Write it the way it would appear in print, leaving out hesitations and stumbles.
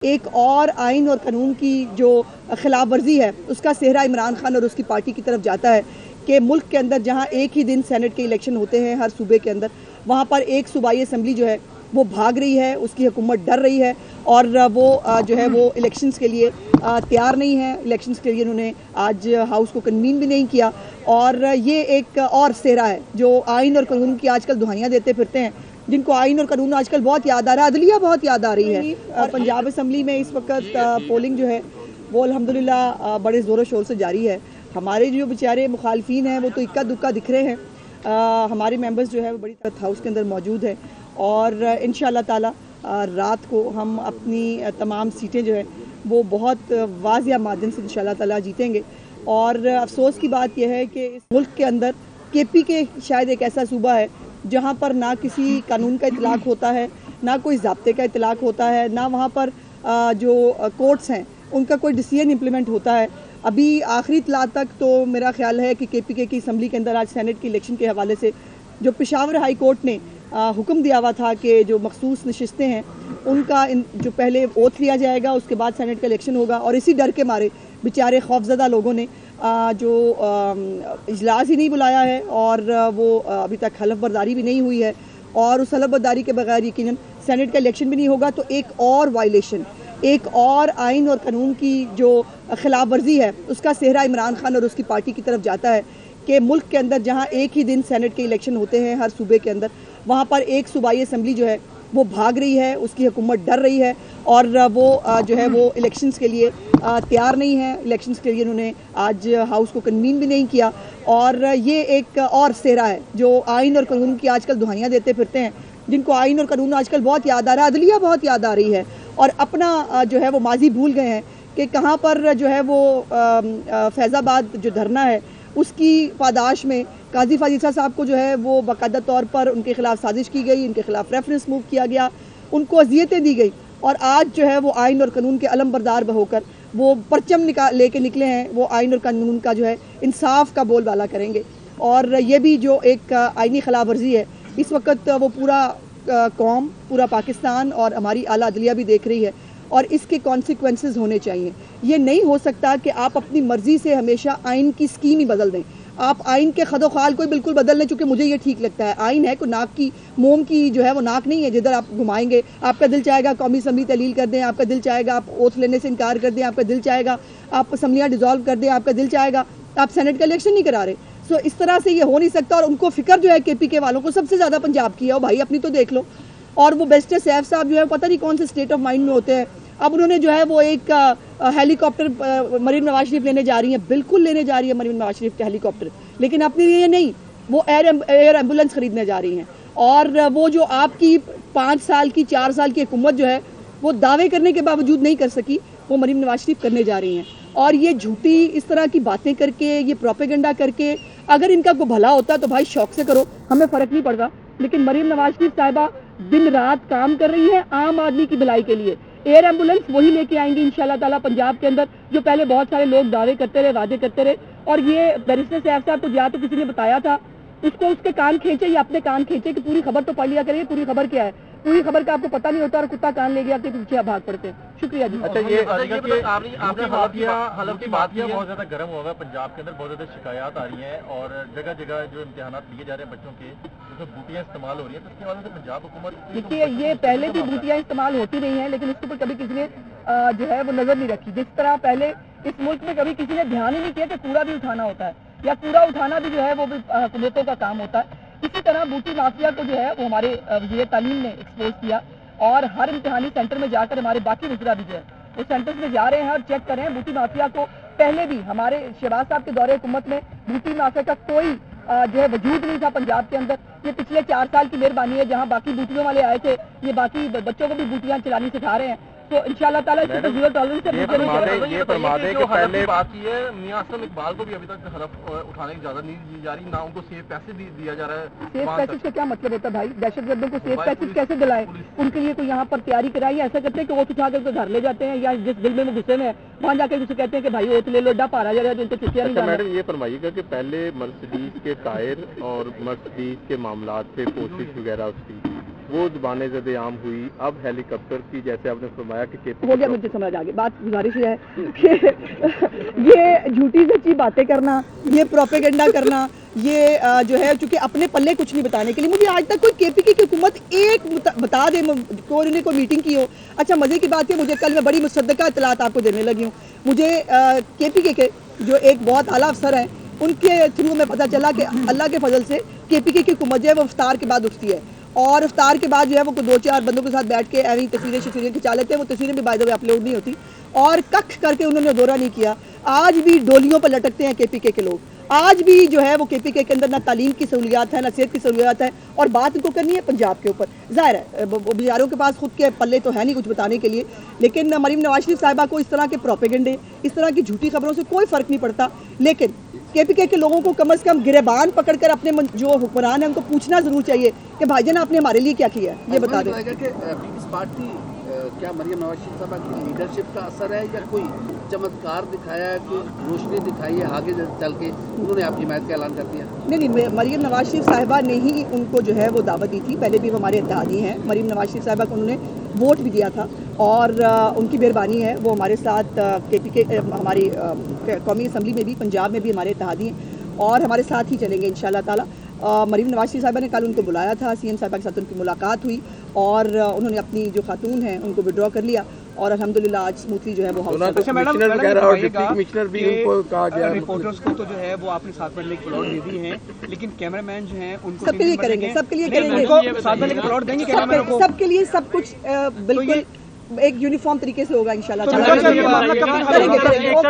ایک اور آئین اور قانون کی جو خلاف ورزی ہے اس کا صحرا عمران خان اور اس کی پارٹی کی طرف جاتا ہے کہ ملک کے اندر جہاں ایک ہی دن سینٹ کے الیکشن ہوتے ہیں ہر صوبے کے اندر، وہاں پر ایک صوبائی اسمبلی جو ہے وہ بھاگ رہی ہے، اس کی حکومت ڈر رہی ہے اور وہ جو ہے وہ الیکشنز کے لیے تیار نہیں ہے۔ الیکشنز کے لیے انہوں نے آج ہاؤس کو کنوین بھی نہیں کیا، اور یہ ایک اور صحرا ہے جو آئین اور قانون کی آج کل دہائیاں دیتے پھرتے ہیں، جن کو آئین اور قانون آج کل بہت یاد آ رہا ہے، عدلیہ بہت یاد آ رہی ہے۔ اور پنجاب اسمبلی میں اس وقت پولنگ جو ہے وہ الحمدللہ بڑے زور و شور سے جاری ہے۔ ہمارے جو بیچارے مخالفین ہیں وہ تو اکا دکا دکھ رہے ہیں، ہمارے ممبرز جو ہے وہ بڑی طرح ہاؤس کے اندر موجود ہیں، اور انشاءاللہ تعالی رات کو ہم اپنی تمام سیٹیں جو ہے وہ بہت واضح مارجن سے انشاءاللہ تعالی جیتیں گے۔ اور افسوس کی بات یہ ہے کہ اس ملک کے اندر کے پی کے شاید ایک ایسا صوبہ ہے جہاں پر نہ کسی قانون کا اطلاق ہوتا ہے، نہ کوئی ضابطے کا اطلاق ہوتا ہے، نہ وہاں پر جو کورٹس ہیں ان کا کوئی ڈیسیژن امپلیمنٹ ہوتا ہے۔ ابھی آخری اطلاع تک تو میرا خیال ہے کہ کے پی کے کی اسمبلی کے اندر آج سینٹ کی الیکشن کے حوالے سے جو پشاور ہائی کورٹ نے حکم دیا ہوا تھا کہ جو مخصوص نشستیں ہیں ان کا جو پہلے اوتھ لیا جائے گا، اس کے بعد سینٹ کا الیکشن ہوگا، اور اسی ڈر کے مارے بیچارے خوفزدہ لوگوں نے جو اجلاس ہی نہیں بلایا ہے، اور وہ ابھی تک حلف برداری بھی نہیں ہوئی ہے، اور اس حلف برداری کے بغیر یقیناً سینٹ کا الیکشن بھی نہیں ہوگا۔ تو ایک اور وائلیشن، ایک اور آئین اور قانون کی جو خلاف ورزی ہے اس کا صحرا عمران خان اور اس کی پارٹی کی طرف جاتا ہے کہ ملک کے اندر جہاں ایک ہی دن سینٹ کے الیکشن ہوتے ہیں ہر صوبے کے اندر، وہاں پر ایک صوبائی اسمبلی جو ہے وہ بھاگ رہی ہے، اس کی حکومت ڈر رہی ہے، اور وہ جو ہے وہ الیکشنز کے لیے تیار نہیں ہے۔ الیکشنز کے لیے انہوں نے آج ہاؤس کو کنوین بھی نہیں کیا، اور یہ ایک اور صحرا ہے جو آئین اور قانون کی آج کل دہائیاں دیتے پھرتے ہیں، جن کو آئین اور قانون آج کل بہت یاد آ رہا ہے، عدلیہ بہت یاد آ رہی ہے، اور اپنا جو ہے وہ ماضی بھول گئے ہیں کہ کہاں پر جو ہے وہ فیض آباد جو دھرنا ہے اس کی پاداش میں قاضی فاضل صاحب کو جو ہے وہ باقاعدہ طور پر ان کے خلاف سازش کی گئی، ان کے خلاف ریفرنس موو کیا گیا، ان کو اذیتیں دی گئی، اور آج جو ہے وہ آئین اور قانون کے علم بردار ہو کر وہ پرچم لے کے نکلے ہیں، وہ آئین اور قانون کا جو ہے انصاف کا بول بالا کریں گے۔ اور یہ بھی جو ایک آئینی خلاف ورزی ہے اس وقت وہ پورا قوم، پورا پاکستان اور ہماری اعلیٰ عدلیہ بھی دیکھ رہی ہے، اور اس کے کانسیکوینسز ہونے چاہیے۔ یہ نہیں ہو سکتا کہ آپ اپنی مرضی سے ہمیشہ آئین کی سکیم ہی بدل دیں۔ آپ آئین کے خد و خال کوئی بالکل بدل لیں، چونکہ مجھے یہ ٹھیک لگتا ہے۔ آئین ہے کوئی ناک کی موم کی جو ہے وہ ناک نہیں ہے جدھر آپ گھمائیں گے۔ آپ کا دل چاہے گا قومی اسمبلی تحلیل کر دیں، آپ کا دل چاہے گا آپ اوتھ لینے سے انکار کر دیں، آپ کا دل چاہے گا آپ اسمبلیاں ڈیزالو کر دیں، آپ کا دل چاہے گا آپ سینٹ کا الیکشن نہیں کرا رہے۔ سو اس طرح سے یہ ہو نہیں سکتا، اور ان کو فکر جو ہے کے پی کے والوں کو سب سے زیادہ پنجاب کی ہے، اور بھائی اپنی تو دیکھ لو۔ اور وہ بیسٹر سیف صاحب جو ہے پتہ نہیں کون سے اسٹیٹ آف مائنڈ میں ہوتے ہیں، اب انہوں نے جو ہے وہ ایک ہیلی کاپٹر مریم نواز شریف لینے جا رہی ہیں، بالکل لینے جا رہی ہے مریم نواز شریف کا ہیلی کاپٹر، لیکن اپنے لیے نہیں، وہ ایئر ایمبولینس خریدنے جا رہی ہیں۔ اور وہ جو آپ کی 5 سال کی 4 سال کی حکومت جو ہے وہ دعوے کرنے کے باوجود نہیں کر سکی، وہ مریم نواز شریف کرنے جا رہی ہیں۔ اور یہ جھوٹی اس طرح کی باتیں کر کے، یہ پروپیگنڈا کر کے، اگر ان کا کوئی بھلا ہوتا تو بھائی شوق سے کرو، ہمیں فرق نہیں پڑتا، لیکن مریم نواز شریف صاحبہ دن رات کام کر رہی ہے عام آدمی کی بھلائی کے لیے۔ ایئر ایمبولینس وہی لے کے آئیں گی انشاءاللہ تعالیٰ پنجاب کے اندر، جو پہلے بہت سارے لوگ دعوے کرتے رہے، وعدے کرتے رہے، اور یہ بیرسٹر صاحب صاحب کو یا تو کسی نے بتایا تھا، اس کو اس کے کان کھینچے یا اپنے کان کھینچے کہ پوری خبر تو پڑھ لیا کریے، پوری خبر کیا ہے، پوری خبر کا آپ کو پتہ نہیں ہوتا، اور کتا کان لے گیا کہ پیچھے آپ بھاگ پڑتے ہیں۔ شکریہ جی۔ اچھا یہ آپ نے حلف کی بات کیا، بہت زیادہ گرم ہوا ہے پنجاب کے اندر، بہت زیادہ شکایات آ رہی ہیں، اور جگہ جگہ جو امتحانات لیے جا رہے ہیں بچوں کے اس میں بوٹیاں استعمال ہو رہی ہیں، تو اس کے حوالے سے پنجاب حکومت دیکھیے یہ پہلے بھی بوٹیاں استعمال ہوتی رہی ہیں، لیکن اس کے اوپر کبھی کسی نے جو ہے وہ نظر نہیں رکھی۔ جس طرح پہلے اس ملک میں کبھی کسی نے دھیان ہی نہیں کیا کہ کوڑا بھی اٹھانا ہوتا ہے، یا کوڑا اٹھانا بھی جو ہے وہ بھی حکومتوں کا کام ہوتا ہے۔ اسی طرح بوٹی مافیا کو جو ہے وہ ہمارے وزیر تعلیم نے ایکسپوز کیا، اور ہر امتحانی سینٹر میں جا کر ہمارے باقی وزراء بھی جو ہے وہ سینٹرز میں جا رہے ہیں اور چیک کر رہے ہیں بوٹی مافیا کو۔ پہلے بھی ہمارے شہباز صاحب کے دور حکومت میں بوٹی مافیا کا کوئی جو ہے وجود نہیں تھا پنجاب کے اندر۔ یہ پچھلے 4 سال کی مہربانی ہے، جہاں باقی بوٹیوں والے آئے تھے، یہ باقی بچوں کو بھی بوٹیاں چلانی سکھا رہے ہیں، تو انشاءاللہ تعالیٰ اس کو زیرو ٹالرنس سے بات کی ہے۔ میاں اسلم اقبال کو بھی ابھی تک حلف اٹھانے کی اجازت نہیں دی جا رہی، نہ ان کو سیف پیسے دیا جا رہا ہے۔ سیف پیسز کا کیا مطلب ہوتا ہے بھائی؟ دہشت گردوں کو سیف پیسز کیسے دلائیں؟ ان کے لیے کوئی یہاں پر تیاری کرائی، ایسا کرتے ہیں کہ اوت اٹھا کر گھر لے جاتے ہیں، یا جس دل میں وہ غصے میں ہے وہاں جا کے اسے کہتے ہیں کہ بھائی اوت لے لو، ڈا پارا جا رہا ہے تو ان کو چھٹیاں نہیں جانا۔ میڈم یہ فرمائیے گا کہ پہلے مرسڈیز کے ٹائر اور مرسڈیز کے معاملات تھے، کوشش وغیرہ اس کی، وہ زبان زد عام ہوئی. اب ہیلی کاپٹر کی جیسے آپ نے فرمایا کہ ہو گیا, مجھے سمجھ آ گئی. بات گزارش یہ ہے کہ یہ جھوٹی سچی باتیں کرنا, یہ پروپیگنڈا کرنا, یہ جو ہے چونکہ اپنے پلے کچھ نہیں بتانے کے لیے. مجھے آج تک کوئی کے پی کے کی حکومت ایک بتا دے کوئی نے کوئی میٹنگ کی ہو. اچھا مزے کی بات ہے, مجھے کل میں بڑی مصدقہ اطلاعات آپ کو دینے لگی ہوں. مجھے کے پی کے جو ایک بہت اعلیٰ افسر ہیں ان کے تھرو میں پتہ چلا کہ اللہ کے فضل سے کے پی کے کی حکومت جو ہے وہ افطار کے بعد اٹھتی ہے, اور افطار کے بعد جو ہے وہ 2-4 بندوں کے ساتھ بیٹھ کے ایویں تصویریں کھنچا لیتے ہیں. وہ تصویریں بھی بائی دا وے اپلوڈ نہیں ہوتی, اور ککھ کر کے انہوں نے دورہ نہیں کیا. آج بھی ڈولیوں پر لٹکتے ہیں کے پی کے لوگ. آج بھی جو ہے وہ کے پی کے اندر نہ تعلیم کی سہولیات ہے, نہ صحت کی سہولیات ہے, اور بات ان کو کرنی ہے پنجاب کے اوپر. ظاہر ہے بیچاروں کے پاس خود کے پلے تو ہے نہیں کچھ بتانے کے لیے, لیکن مریم نواز شریف صاحبہ کو اس طرح کے پروپیگنڈے, اس طرح کی جھوٹی خبروں سے کوئی فرق نہیں پڑتا. لیکن کے پی کے لوگوں کو کم از کم گریبان پکڑ کر اپنے جو حکمران ہیں ان کو پوچھنا ضرور چاہیے کہ بھائی جان آپ نے ہمارے لیے کیا کیا ہے, یہ بتا دیں. پیپلز پارٹی کیا مریم نواز شریف صاحبہ کی لیڈرشپ کا اثر ہے, یا کوئی چمتکار دکھایا ہے, کوئی روشنی دکھائی ہے, آگے چل کے انہوں نے اپنی حمایت کا اعلان کر دیا؟ نہیں, مریم نواز شریف صاحبہ نے ہی ان کو جو ہے وہ دعوت دی تھی. پہلے بھی وہ ہمارے اتحادی ہیں. مریم نواز شریف صاحبہ کو انہوں نے ووٹ بھی دیا تھا, اور ان کی مہربانی ہے. وہ ہمارے ساتھ کے پی کے ہماری قومی اسمبلی میں بھی, پنجاب میں بھی ہمارے اتحادی ہیں, اور ہمارے ساتھ ہی چلیں گے انشاءاللہ تعالیٰ. مریم نواز شریف صاحبہ نے کل ان کو بلایا تھا, سی ایم صاحبہ کے ساتھ ان کی ملاقات ہوئی, اور انہوں نے اپنی جو خاتون ہیں ان کو وڈرا کر لیا, اور الحمدللہ آج اسموتھلی جو ہے وہ رپورٹرز کو تو جو ہے وہ آپ نے ساتھ بننے کی پلاٹ دے دی ہیں, لیکن کیمرہ مین جو ہیں ان کو سب کے لیے کریں گے, سب کے لیے کریں گے, ساتھ بننے کی پلاٹ دیں گے کیمرہ مین کو, سب کے لیے سب کچھ بالکل ایک یونیفارم طریقے سے ہوگا انشاءاللہ.